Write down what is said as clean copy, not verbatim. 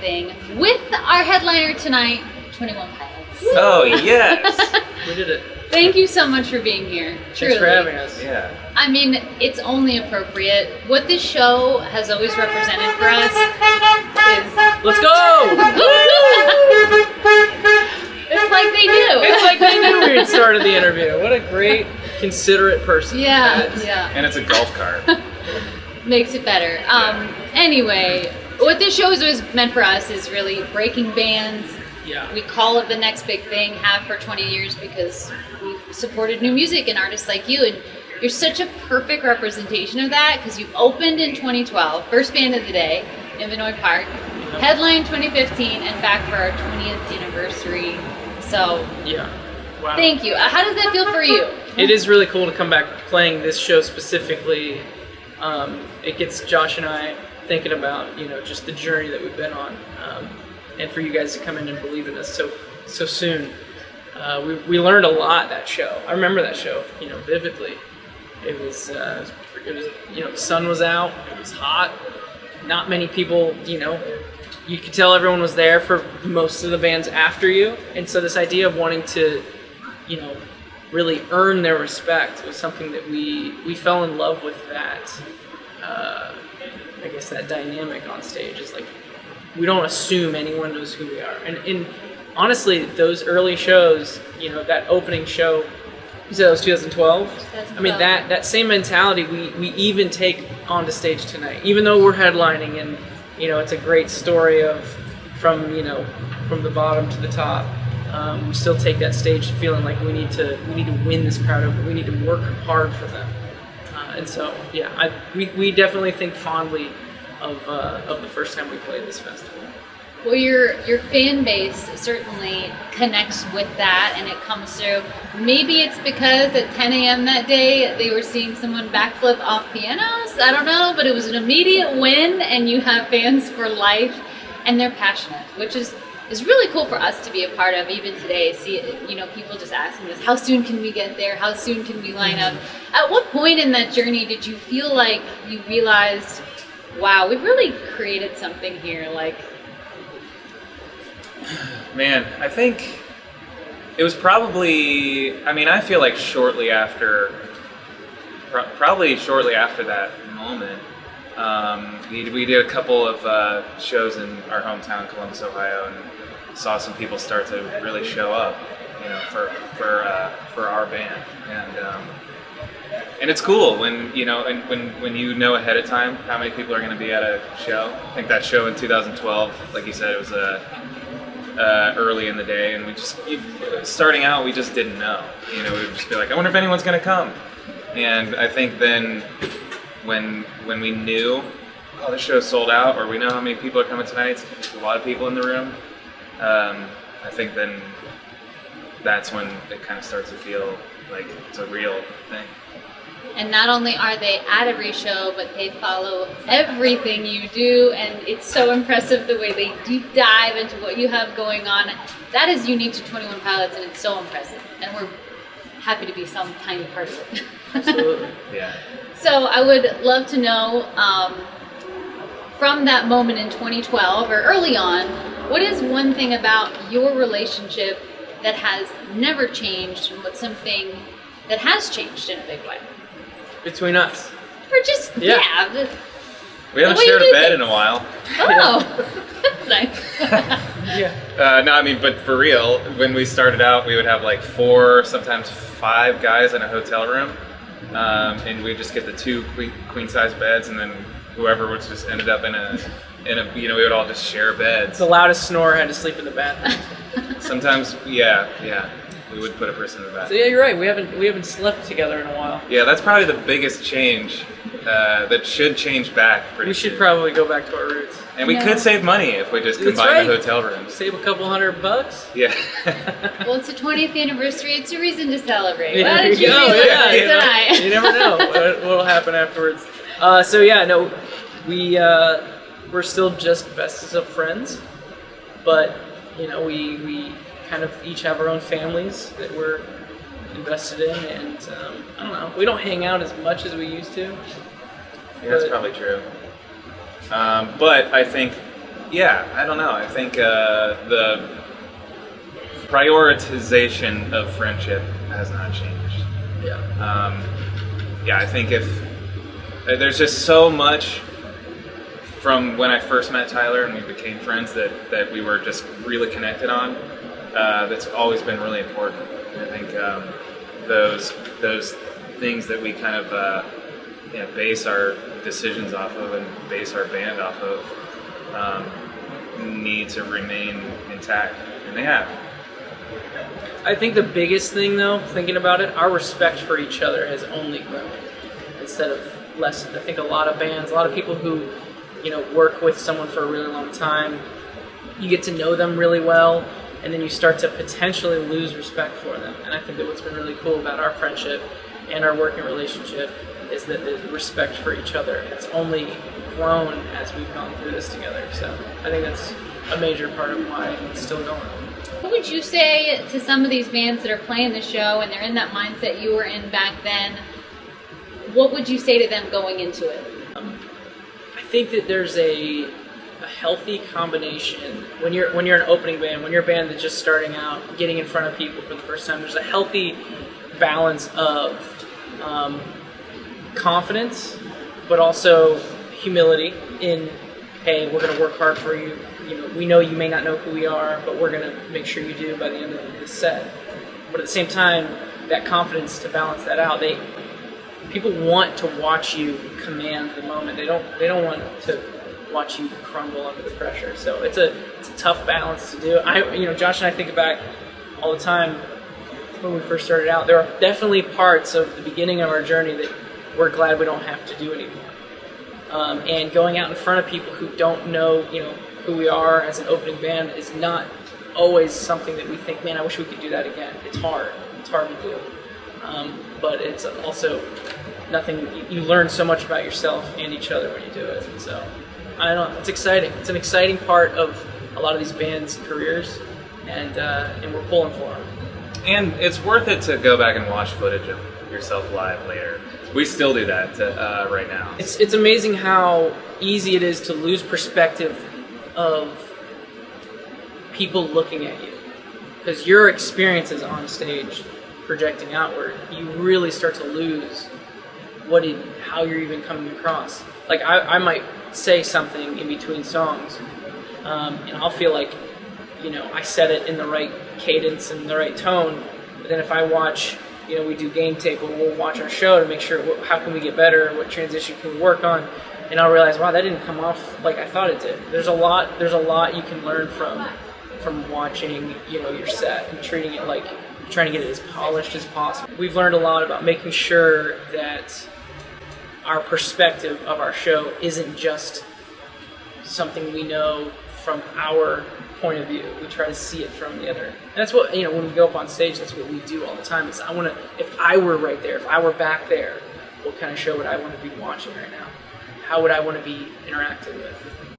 thing with our headliner tonight, 21 Pilots. Oh, yes. We did it. Thank you so much for being here. Truly. Thanks for having us. Yeah. I mean, it's only appropriate. What this show has always represented for us is... Let's go! It's like they knew. It's like they knew we had started the interview. What a great, considerate person. Yeah, that is. yeah. And it's a golf cart. Makes it better. Anyway, what this show is always meant for us is really breaking bands. Yeah. We call it the next big thing, have for 20 years, because we've supported new music and artists like you. And you're such a perfect representation of that, because you opened in 2012, first band of the day, in Vinoy Park, headline 2015, and back for our 20th anniversary. So, Yeah. Wow. thank you. How does that feel for you? It is really cool to come back playing this show specifically. It gets Josh and I thinking about, just the journey that we've been on. And for you guys to come in and believe in us so soon. We learned a lot that show. I remember that show, vividly. It was the sun was out, it was hot. Not many people, you could tell everyone was there for most of the bands after you. And so this idea of wanting to, really earn their respect was something that we fell in love with that, I guess that dynamic on stage is like, we don't assume anyone knows who we are. And honestly, those early shows, that opening show, you said it was 2012? 2012. I mean, that same mentality we even take onto stage tonight. Even though we're headlining and, it's a great story of from the bottom to the top, we still take that stage feeling like we need to win this crowd over. We need to work hard for them. And so, yeah, we definitely think fondly of the first time we played this festival. Well, your fan base certainly connects with that, and it comes through. Maybe it's because at 10 a.m. that day they were seeing someone backflip off pianos. I don't know, but it was an immediate win, and you have fans for life, and they're passionate, which is really cool for us to be a part of. Even today, see, people just asking us, how soon can we get there? How soon can we line up? At what point in that journey did you feel like you realized, wow, we've really created something here? Like, Man, I think it was probably, I feel like shortly after that moment, we did a couple of shows in our hometown, Columbus, Ohio, and saw some people start to really show up, for our band. And it's cool when when you know ahead of time how many people are going to be at a show. I think that show in 2012, like you said, it was early in the day, and starting out, we just didn't know. We would just be like, I wonder if anyone's going to come. And I think then when we knew, oh, the show's sold out, or we know how many people are coming tonight, it's a lot of people in the room, I think then that's when it kind of starts to feel like it's a real thing. and not only are they at every show, but they follow everything you do, and it's so impressive the way they deep dive into what you have going on. That is unique to 21 Pilots, and it's so impressive, and we're happy to be some tiny part of it. Absolutely. Yeah. So I would love to know, from that moment in 2012 or early on, what is one thing about your relationship that has never changed, and what's something that has changed in a big way? Between us. Or just, Yeah. We haven't way shared you a do bed things. in a while. Oh, that's nice. Yeah. No, but for real, when we started out, we would have like 4, sometimes 5 guys in a hotel room, and we'd just get the 2 queen size beds, and then whoever was just ended up in a we would all just share beds. The loudest snorer had to sleep in the bathroom. Sometimes, yeah, we would put a person in the So bathroom. yeah, you're right. We haven't slept together in a while. Yeah, that's probably the biggest change that should change back pretty We should soon. probably go back to our roots. And we Yeah. could save money if we just That's combine right. the hotel rooms. Save a couple $100. Yeah. Well, it's a 20th anniversary. It's a reason to celebrate. Yeah, Why there don't you you go. be with Yeah, us you know, tonight? you never know what'll happen afterwards. So yeah, no, we're still just bestest of friends, but we kind of each have our own families that we're invested in, and I don't know, we don't hang out as much as we used to. Yeah, that's probably true. But I think, Yeah, I don't know. I think the prioritization of friendship has not changed. Yeah, I think if there's just so much from when I first met Tyler and we became friends that we were just really connected on, that's always been really important. I think those things that we kind of base our decisions off of and base our band off of need to remain intact, and they have. I think the biggest thing, though, thinking about it, our respect for each other has only grown instead of lessened. I think a lot of bands, a lot of people who, work with someone for a really long time, you get to know them really well, and then you start to potentially lose respect for them. And I think that what's been really cool about our friendship and our working relationship is that the respect for each other has only grown as we've gone through this together. So I think that's a major part of why it's still going. What would you say to some of these bands that are playing the show and they're in that mindset you were in back then? What would you say to them going into it? I think that there's a healthy combination when you're an opening band, when you're a band that's just starting out, getting in front of people for the first time. There's a healthy balance of confidence, but also humility in, hey, we're going to work hard for you. We know you may not know who we are, but we're going to make sure you do by the end of the set. But at the same time, that confidence, to balance that out, people want to watch you command the moment. They don't want to watch you crumble under the pressure. So it's a tough balance to do. Josh and I think back all the time when we first started out. There are definitely parts of the beginning of our journey that we're glad we don't have to do anymore. And going out in front of people who don't know, who we are as an opening band is not always something that we think, man, I wish we could do that again. It's hard. It's hard to do. But it's also nothing. You learn so much about yourself and each other when you do it. So I don't know. It's exciting. It's an exciting part of a lot of these bands' careers, and we're pulling for them. And it's worth it to go back and watch footage of yourself live later. We still do that right now. It's amazing how easy it is to lose perspective of people looking at you, because your experiences on stage projecting outward, you really start to lose how you're even coming across. Like I might say something in between songs, and I'll feel like I said it in the right cadence and the right tone, but then if I watch, we do game tape, and we'll watch our show to make sure how can we get better, what transition can we work on, and I'll realize, wow, that didn't come off like I thought it did. There's a lot you can learn from watching your set and treating it like trying to get it as polished as possible. We've learned a lot about making sure that our perspective of our show isn't just something we know from our point of view. We try to see it from the other. And that's what, when we go up on stage, that's what we do all the time. Is if I were right there, if I were back there, what kind of show would I want to be watching right now? How would I want to be interacting with?